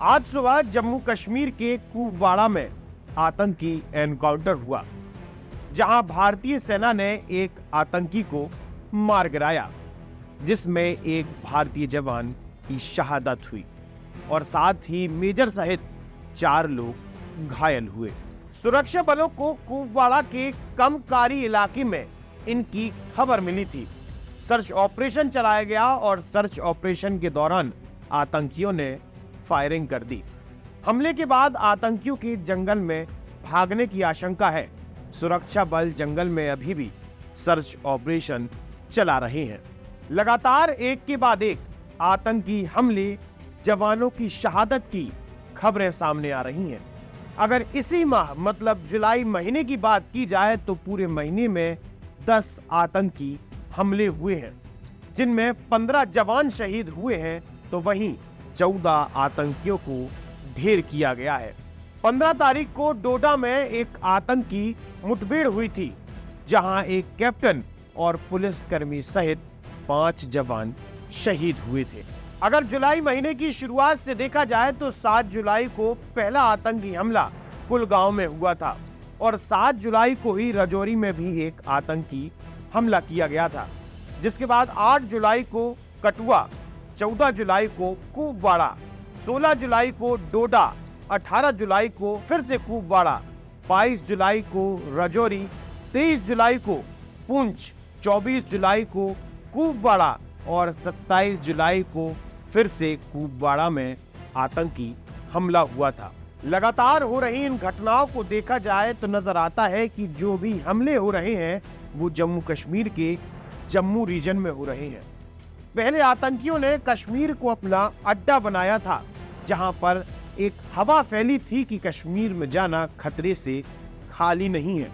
आज सुबह जम्मू कश्मीर के कुपवाड़ा में आतंकी एनकाउंटर हुआ, जहां भारतीय सेना ने एक आतंकी को मार गिराया, जिसमें एक भारतीय जवान की शहादत हुई और साथ ही मेजर सहित 4 लोग घायल हुए। सुरक्षा बलों को कुपवाड़ा के कमकारी इलाके में इनकी खबर मिली थी। सर्च ऑपरेशन चलाया गया और सर्च ऑपरेशन के दौरान आतंकियों ने फायरिंग कर दी। हमले के बाद आतंकियों के जंगल में भागने की आशंका है। सुरक्षा बल जंगल में अभी भी सर्च ऑपरेशन चला रहे हैं। लगातार एक के बाद एक आतंकी हमले, जवानों की शहादत की खबरें सामने आ रही हैं। अगर इसी माह मतलब जुलाई महीने की बात की जाए तो पूरे महीने में 10 आतंकी हमले हुए हैं, जिनमें 15 जवान शहीद हुए हैं, तो वहीं 14 आतंकियों को ढेर किया गया है। 15 तारीख को डोडा में एक आतंकी मुठभेड़ हुई थी, जहां एक कैप्टन और पुलिसकर्मी सहित 5 जवान शहीद हुए थे। अगर जुलाई महीने की शुरुआत से देखा जाए तो 7 जुलाई को पहला आतंकी हमला कुलगांव में हुआ था और 7 जुलाई को ही राजौरी में भी एक आतंकी हमला किया गया था, जिसके बाद 8 जुलाई को कठुआ, 14 जुलाई को कुपवाड़ा, 16 जुलाई को डोडा, 18 जुलाई को फिर से कुपवाड़ा, 22 जुलाई को राजौरी, 23 जुलाई को पुंछ, 24 जुलाई को कुपवाड़ा और 27 जुलाई को फिर से कुपवाड़ा में आतंकी हमला हुआ था। लगातार हो रही इन घटनाओं को देखा जाए तो नजर आता है कि जो भी हमले हो रहे हैं वो जम्मू कश्मीर के जम्मू रीजन में हो रहे हैं। पहले आतंकियों ने कश्मीर को अपना अड्डा बनाया था, जहां पर एक हवा फैली थी कि कश्मीर में जाना खतरे से खाली नहीं है।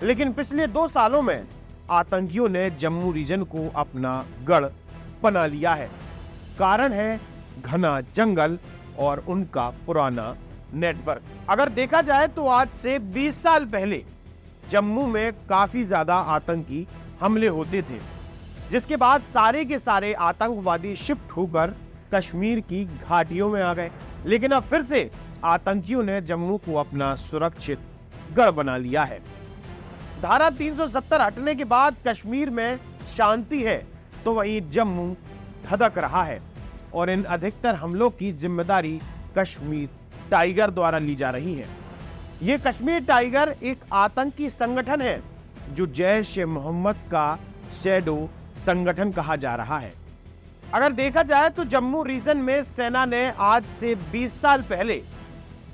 लेकिन पिछले 2 सालों में आतंकियों ने जम्मू रीजन को अपना गढ़ बना लिया है। कारण है घना जंगल और उनका पुराना नेटवर्क। अगर देखा जाए तो आज से 20 साल पहले जम्मू में काफी ज्यादा आतंकी हमले होते थे, जिसके बाद सारे के सारे आतंकवादी शिफ्ट होकर कश्मीर की घाटियों में आ गए। लेकिन अब फिर से आतंकियों ने जम्मू को अपना सुरक्षित गढ़ बना लिया है। धारा 370 हटने के बाद कश्मीर में शांति है, तो वहीं जम्मू धधक रहा है और इन अधिकतर हमलों की जिम्मेदारी कश्मीर टाइगर द्वारा ली जा रही है। ये कश्मीर टाइगर एक आतंकी संगठन है जो जैश-ए-मोहम्मद का शैडो संगठन कहा जा रहा है। अगर देखा जाए तो जम्मू रीजन में सेना ने आज से 20 साल पहले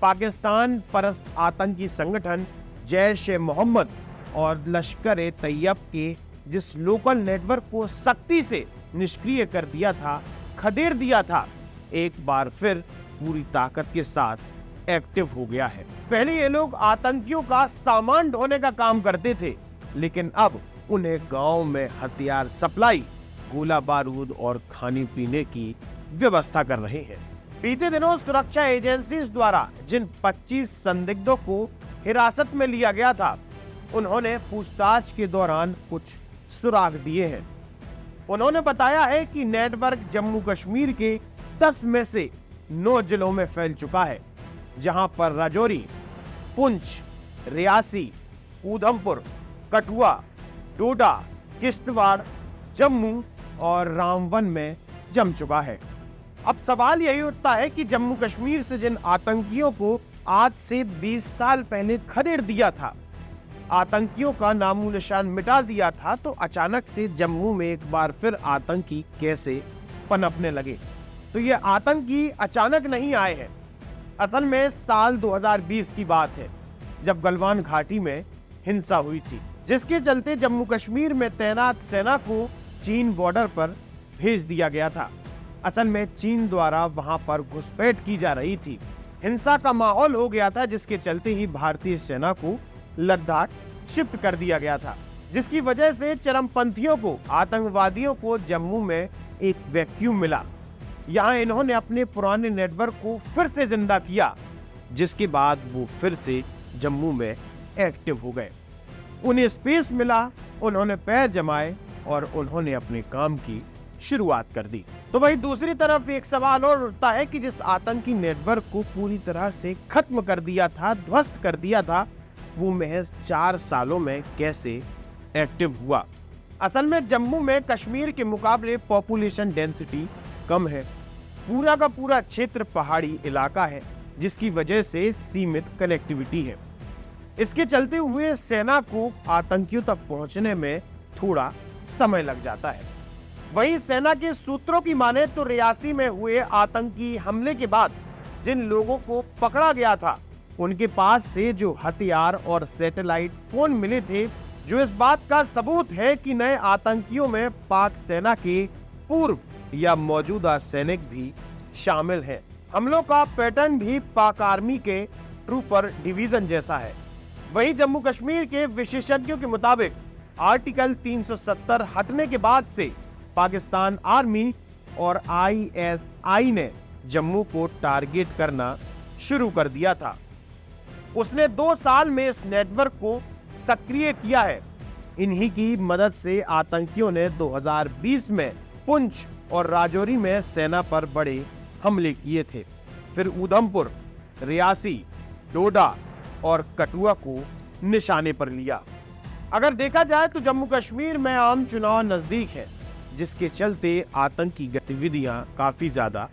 पाकिस्तान परस्त आतंकी संगठन जैश-ए-मोहम्मद और लश्कर-ए-तैयब के जिस लोकल नेटवर्क को सख्ती से निष्क्रिय कर दिया था, खदेड़ दिया था, एक बार फिर पूरी ताकत के साथ एक्टिव हो गया है। पहले ये लोग आतंकियों का सामान ढोने का काम करते थे, लेकिन अब उन्हें गांव में हथियार सप्लाई, गोला बारूद और खाने पीने की व्यवस्था कर रहे हैं। बीते दिनों सुरक्षा एजेंसी द्वारा जिन 25 संदिग्धों को हिरासत में लिया गया था, उन्होंने पूछताछ के दौरान कुछ सुराग दिए हैं। उन्होंने बताया है कि नेटवर्क जम्मू कश्मीर के 10 में से 9 जिलों में फैल चुका है, जहां पर राजौरी, पुंछ, रियासी, ऊधमपुर, कठुआ, डोडा, किश्तवाड़, जम्मू और रामबन में जम चुका है। अब सवाल यही उठता है कि जम्मू कश्मीर से जिन आतंकियों को आज से 20 साल पहले खदेड़ दिया था, आतंकियों का नामो निशान मिटा दिया था, तो अचानक से जम्मू में एक बार फिर आतंकी कैसे पनपने लगे? तो ये आतंकी अचानक नहीं आए हैं। असल में साल 2020 की बात है, जब गलवान घाटी में हिंसा हुई थी, जिसके चलते जम्मू कश्मीर में तैनात सेना को चीन बॉर्डर पर भेज दिया गया था। असल में चीन द्वारा वहां पर घुसपैठ की जा रही थी। हिंसा का माहौल हो गया था, जिसके चलते ही भारतीय सेना को लद्दाख शिफ्ट कर दिया गया था, जिसकी वजह से चरमपंथियों को, आतंकवादियों को जम्मू में एक वैक्यूम मिला। यहाँ इन्होंने अपने पुराने नेटवर्क को फिर से जिंदा किया, जिसके बाद वो फिर से जम्मू में एक्टिव हो गए। उन्हें स्पेस मिला, उन्होंने पैर जमाए और उन्होंने अपने काम की शुरुआत कर दी। तो वहीं दूसरी तरफ एक सवाल और उठता है कि जिस आतंकी नेटवर्क को पूरी तरह से खत्म कर दिया था, ध्वस्त कर दिया था, वो महज 4 सालों में कैसे एक्टिव हुआ। असल में जम्मू में कश्मीर के मुकाबले पॉपुलेशन डेंसिटी कम है। पूरा का पूरा क्षेत्र पहाड़ी इलाका है, जिसकी वजह से सीमित कनेक्टिविटी है। इसके चलते हुए सेना को आतंकियों तक पहुंचने में थोड़ा समय लग जाता है। वहीं सेना के सूत्रों की माने तो रियासी में हुए आतंकी हमले के बाद जिन लोगों को पकड़ा गया था, उनके पास से जो हथियार और सैटेलाइट फोन मिले थे, जो इस बात का सबूत है कि नए आतंकियों में पाक सेना के पूर्व या मौजूदा सैनिक भी शामिल हैं। हमलों का पैटर्न भी पाक आर्मी के ट्रूपर डिवीजन जैसा है। वहीं जम्मू कश्मीर के विशेषज्ञों के मुताबिक आर्टिकल 370 हटने के बाद से पाकिस्तान आर्मी और ISI ने जम्मू को टारगेट करना शुरू कर दिया था। उसने 2 साल में इस नेटवर्क को सक्रिय किया है। इन्हीं की मदद से आतंकियों ने 2020 में पुंछ और राजौरी में सेना पर बड़े हमले किए थे। फिर उधमपुर, रियासी, डोडा और कठुआ को निशाने पर लिया। अगर देखा जाए तो जम्मू कश्मीर में आम चुनाव नजदीक है, जिसके चलते आतंकी गतिविधियां काफी ज्यादा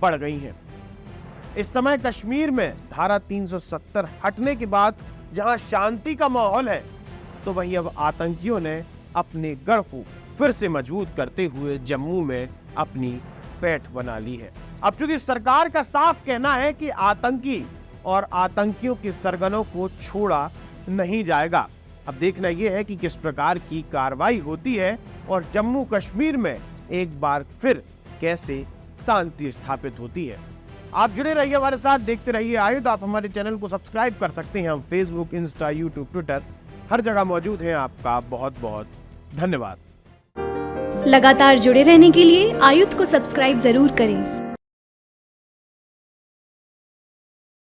बढ़ गई हैं। इस समय कश्मीर में धारा 370 हटने के बाद जहां शांति का माहौल है, तो वहीं अब आतंकियों ने अपने गढ़ को फिर से मजबूत करते हुए जम्मू में अपनी पैठ बना ली है। अब चूंकि सरकार का साफ कहना है कि आतंकी और आतंकियों के सरगनों को छोड़ा नहीं जाएगा। अब देखना यह है कि किस प्रकार की कार्रवाई होती है और जम्मू कश्मीर में एक बार फिर कैसे शांति स्थापित होती है। आप जुड़े रहिए हमारे साथ, देखते रहिए आयुध। आप हमारे चैनल को सब्सक्राइब कर सकते हैं। हम फेसबुक, इंस्टा, यूट्यूब, ट्विटर हर जगह मौजूद हैं। आपका बहुत बहुत धन्यवाद। लगातार जुड़े रहने के लिए आयुध को सब्सक्राइब जरूर करें।